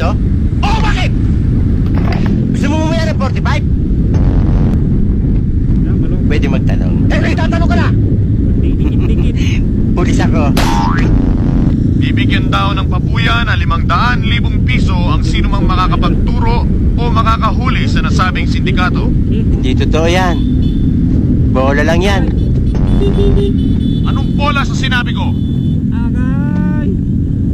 to? Oo, bakit? Gusto mo mamaya ng 45? Pwede magtanong. Tatanong ka na! Dikit-dikit. Pulis ako. Bibigyan daw ng pabuya na 500,000 piso ang sinumang makakapagturo o makakahuli sa nasabing sindikato. Hindi totoo yan. Bola lang yan. Anong bola sa sinabi ko? Agay!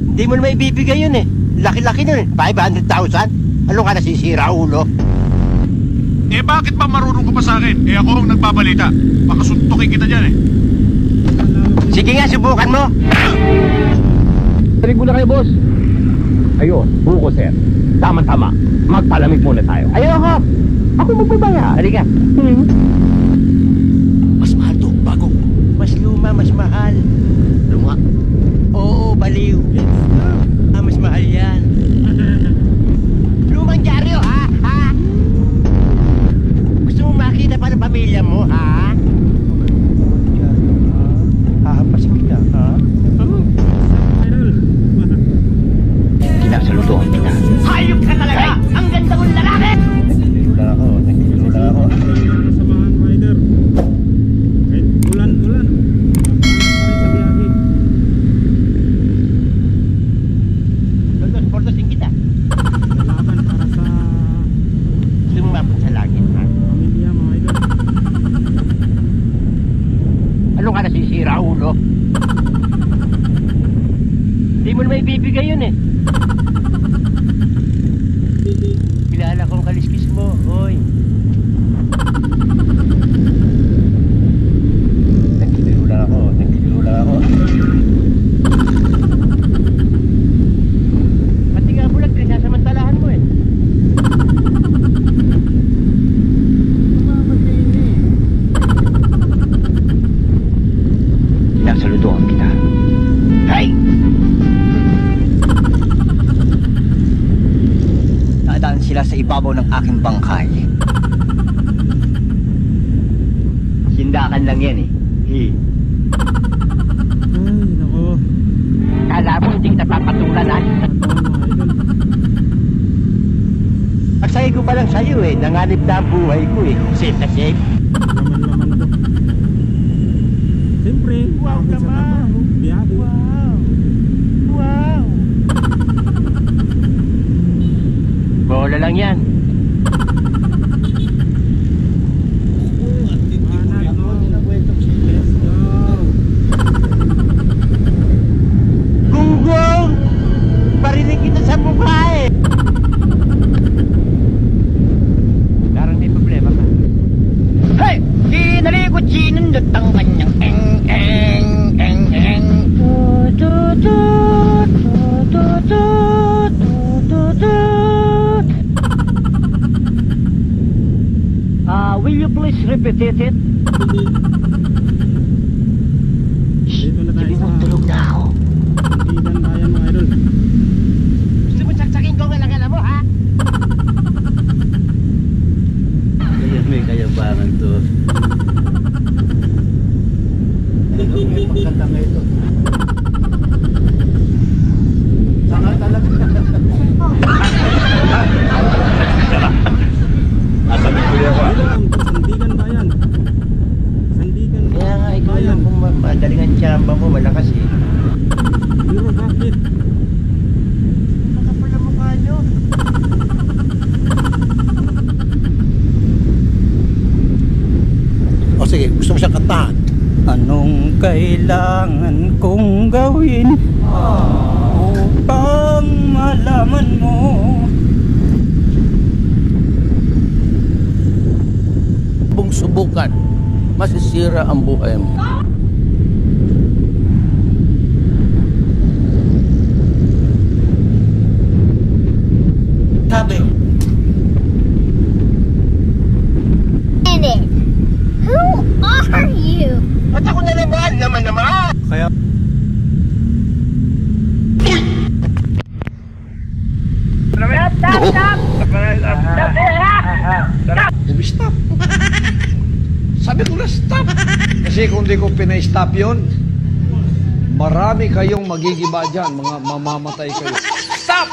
Hindi mo naman ibibigay yun eh. Laki-laki nun eh. 500,000? Ano ka nasisira, ulo? Eh bakit ba marunong ka pa sa akin? Eh ako ang nagbabalita. Pakasuntukin kita dyan eh. Sige nga, subukan mo. Tarig muna kayo, boss. Ayun, buko, sir. Tama-tama. Magpalamig muna tayo. Ayoko. Ako magbabaya. Halika. Mas mahal to, bago. Mas luma, mas mahal. Luma? Oo, baliw. Mas mahal yan. Lumang dyaryo, ha? Gusto mo makita pa ng pamilya mo, ha? Hahampasin kita, ha? Sinasaludoan kita. Hayop ka talaga! Ang ganda mong lalaki! Nagbibiro lang ako. Samahan, rider. Kahit ulan-ulan. Sa biyahe. Bordosin kita. Lalaban para sa Gusto mo mapun sa langit, ha? pamilya, mga idol. Ano ka nasisira, ulo? Hindi mo naman ibibigay yun eh. Kilala kong kaliskis mo, hoy. Nagbibiro lang ako. Pati nga bulag, sinasamantalahan mo eh. Sinasaludoan kita. Hay! Nadaan sila sa ibabaw ng aking bangkay. Sindakan lang yan eh. Ay, nako. Kala mo hindi kita papatulan ah. Mga idol. Pagsaya ko pa lang sa'yo eh. Nanganib na ang buhay ko eh. Safe na safe. Laman-laman to. Siyempre, Wow kahit sa naman. trabaho, biyahe. Wow! Bola lang yan. Manat, no? Let's go. Gunggong! Parinig kita sa mukha eh! Parang may problema ka. Hey! Kinalikot sinundot ang kanyang eng. Will you please repeat it? Dito na tayo sa Tulog na ako. Sandigan Bayan, mga idol. Gusto mo saksakin ko ang alangala mo, ha? Kaya may kayabangan to. May pagkanta nga ito. Sanga talaga. Asabi ko yan ako. Welcome to Sandigan Bayan. Sandigan Kaya nga, ikaw Bayan. lang kung madaling ang tsamba mo, malakas eh. Pero bakit? Makapal ang mukha nyo. O sige, gusto mo siyang kantahan? Anong kailangan kong gawin upang malaman mo? Kung subukan, masisira ang buhay mo. Sabi, Who are you? At ako na naman. Kaya Stop! Sabi ko na stop! Kasi kung di ko pinay-stop yun, marami kayong magigiba dyan, mga mamamatay kayo. Stop!